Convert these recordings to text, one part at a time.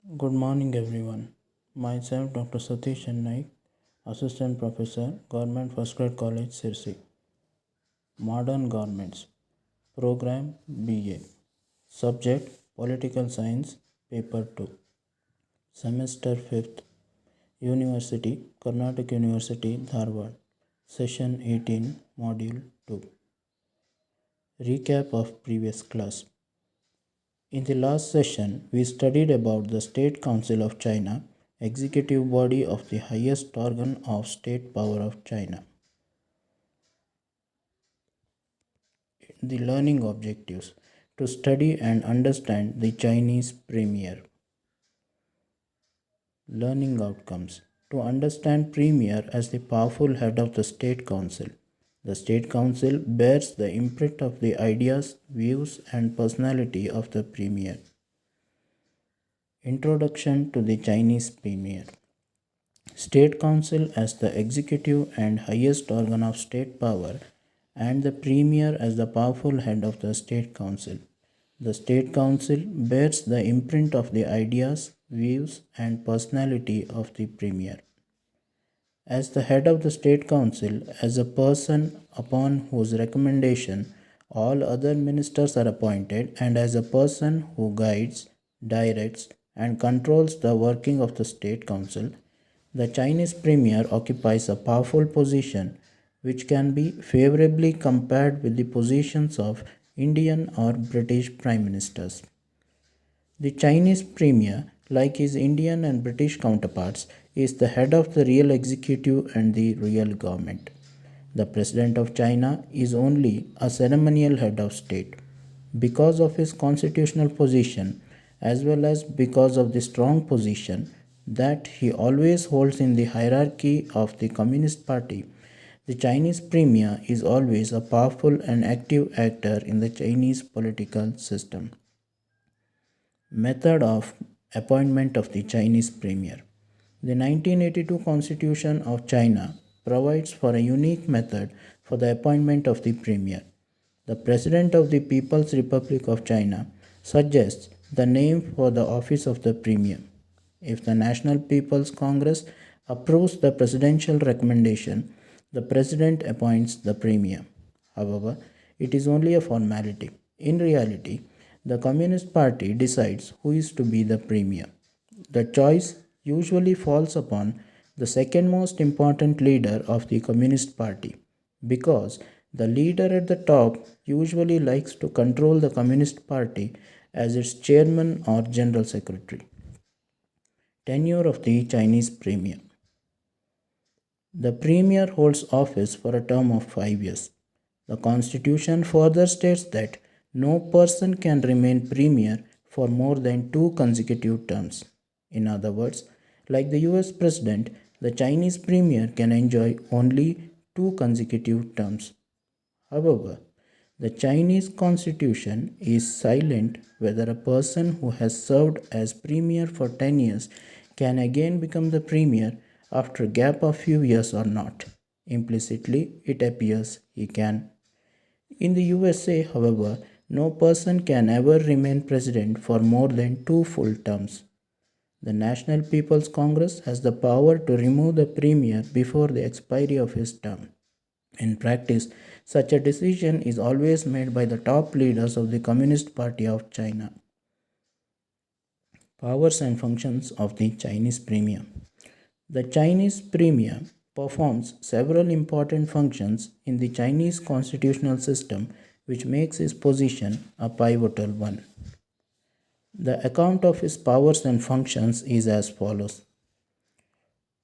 Good morning, everyone. Myself, Dr. Satish Naik, Assistant Professor, Government First Grade College, Sirsi. Modern Governments, Program BA. Subject Political Science, Paper 2. Semester 5th, University, Karnataka University, Dharwad. Session 18, Module 2. Recap of previous class. In the last session, we studied about the State Council of China, executive body of the highest organ of state power of China. The learning objectives to study and understand the Chinese premier. Learning outcomes to understand premier as the powerful head of the State Council. The State Council bears the imprint of the ideas, views, and personality of the premier. Introduction to the Chinese premier. State Council as the executive and highest organ of state power, and the Premier as the powerful head of the State Council. The State Council bears the imprint of the ideas, views, and personality of the Premier. As the head of the State Council, as a person upon whose recommendation all other ministers are appointed, and as a person who guides, directs, and controls the working of the State Council, the Chinese premier occupies a powerful position which can be favorably compared with the positions of Indian or British prime ministers. The Chinese premier, like his Indian and British counterparts, is the head of the real executive and the real government. The President of China is only a ceremonial head of state. Because of his constitutional position, as well as because of the strong position that he always holds in the hierarchy of the Communist Party, the Chinese premier is always a powerful and active actor in the Chinese political system. Method of appointment of the Chinese premier. The 1982 Constitution of China provides for a unique method for the appointment of the premier. The President of the People's Republic of China suggests the name for the office of the premier. If the National People's Congress approves the presidential recommendation, the President appoints the premier. However, it is only a formality. In reality, the Communist Party decides who is to be the premier. The choice usually falls upon the second most important leader of the Communist Party because the leader at the top usually likes to control the Communist Party as its chairman or general secretary. Tenure of the Chinese premier. The premier holds office for a term of 5 years. The constitution further states that no person can remain premier for more than 2 consecutive terms. In other words, like the US president, the Chinese premier can enjoy only 2 consecutive terms. However, the Chinese constitution is silent whether a person who has served as premier for 10 years can again become the premier after a gap of few years or not. Implicitly, it appears he can. In the USA, however, no person can ever remain president for more than 2 full terms. The National People's Congress has the power to remove the premier before the expiry of his term. In practice, such a decision is always made by the top leaders of the Communist Party of China. Powers and functions of the Chinese premier. The Chinese premier performs several important functions in the Chinese constitutional system, which makes his position a pivotal one. The account of his powers and functions is as follows.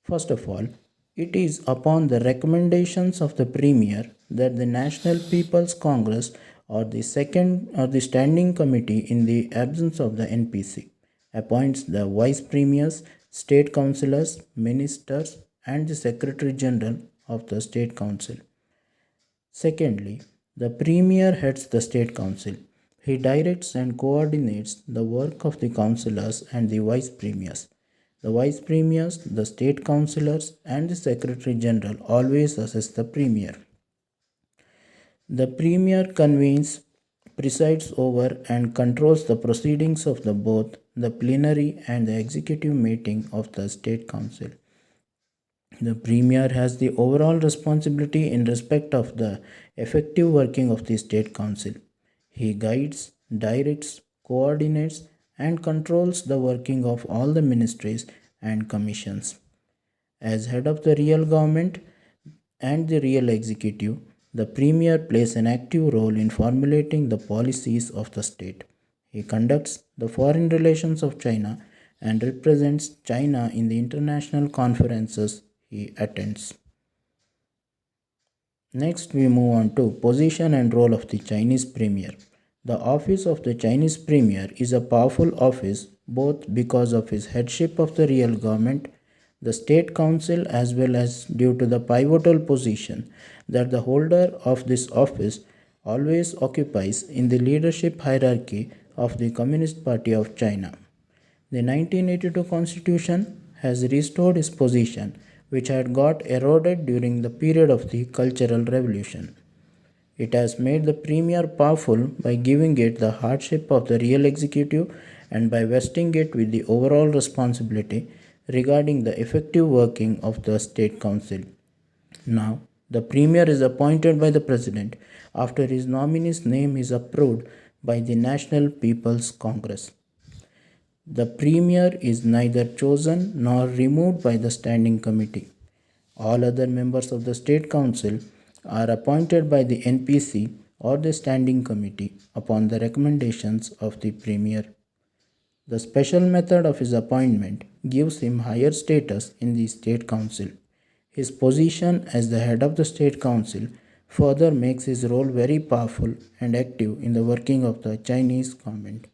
First of all, it is upon the recommendations of the Premier that the National People's Congress or the Standing Committee in the absence of the NPC appoints the Vice Premiers, State Councillors, Ministers, and the Secretary General of the State Council. Secondly, the Premier heads the State Council. He directs and coordinates the work of the councillors and the Vice Premiers. The Vice Premiers, the State Councillors, and the Secretary General always assist the Premier. The Premier convenes presides over and controls the proceedings of the both the plenary and the executive meeting of the State Council. The Premier has the overall responsibility in respect of the effective working of the State Council. He guides, directs, coordinates, and controls the working of all the ministries and commissions. As head of the real government and the real executive, the Premier plays an active role in formulating the policies of the state. He conducts the foreign relations of China and represents China in the international conferences he attends. Next, we move on to position and role of the Chinese Premier. The office of the Chinese Premier is a powerful office both because of his headship of the real government, the State Council, as well as due to the pivotal position that the holder of this office always occupies in the leadership hierarchy of the Communist Party of China. The 1982 Constitution has restored his position, which had got eroded during the period of the Cultural Revolution. It has made the Premier powerful by giving it the hardship of the real executive and by vesting it with the overall responsibility regarding the effective working of the State Council. Now, the Premier is appointed by the President after his nominee's name is approved by the National People's Congress. The Premier is neither chosen nor removed by the Standing Committee. All other members of the State Council are appointed by the NPC or the Standing Committee upon the recommendations of the Premier. The special method of his appointment gives him higher status in the State Council. His position as the head of the State Council further makes his role very powerful and active in the working of the Chinese government.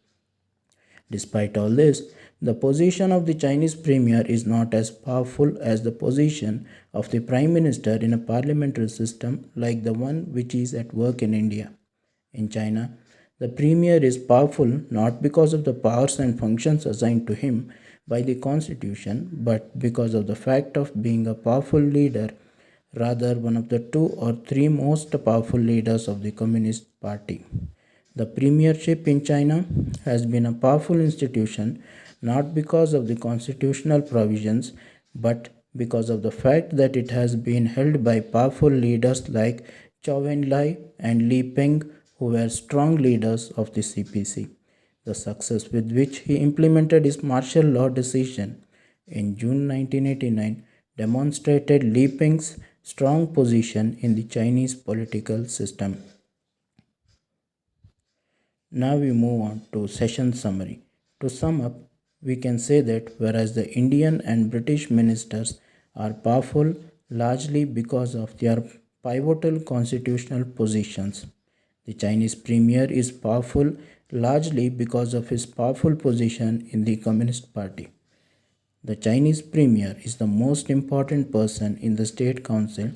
Despite all this, the position of the Chinese Premier is not as powerful as the position of the Prime Minister in a parliamentary system like the one which is at work in India. In China, the Premier is powerful not because of the powers and functions assigned to him by the Constitution, but because of the fact of being a powerful leader, rather one of the two or three most powerful leaders of the Communist Party. The premiership in China has been a powerful institution not because of the constitutional provisions but because of the fact that it has been held by powerful leaders like Zhou Enlai and Li Peng, who were strong leaders of the CPC. The success with which he implemented his martial law decision in June 1989 demonstrated Li Peng's strong position in the Chinese political system. Now we move on to session summary. To sum up, we can say that whereas the Indian and British ministers are powerful largely because of their pivotal constitutional positions, the Chinese Premier is powerful largely because of his powerful position in the Communist Party. The Chinese Premier is the most important person in the State Council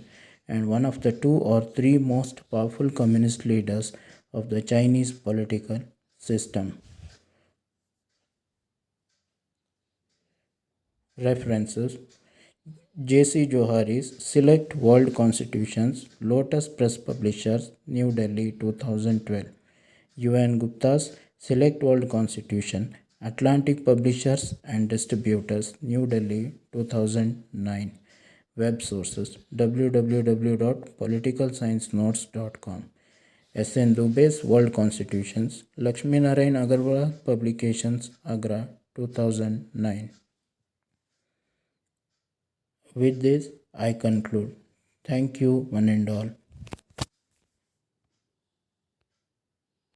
and one of the two or three most powerful communist leaders of the Chinese political system. References: J.C. Johari's Select World Constitutions, Lotus Press Publishers, New Delhi 2012. U.N. Gupta's Select World Constitution, Atlantic Publishers and Distributors, New Delhi 2009. Web sources: www.politicalsciencenotes.com. S.N. Dubey's World Constitutions, Lakshmi Narayan Agarwal Publications, Agra 2009. With this, I conclude. Thank you, one and all.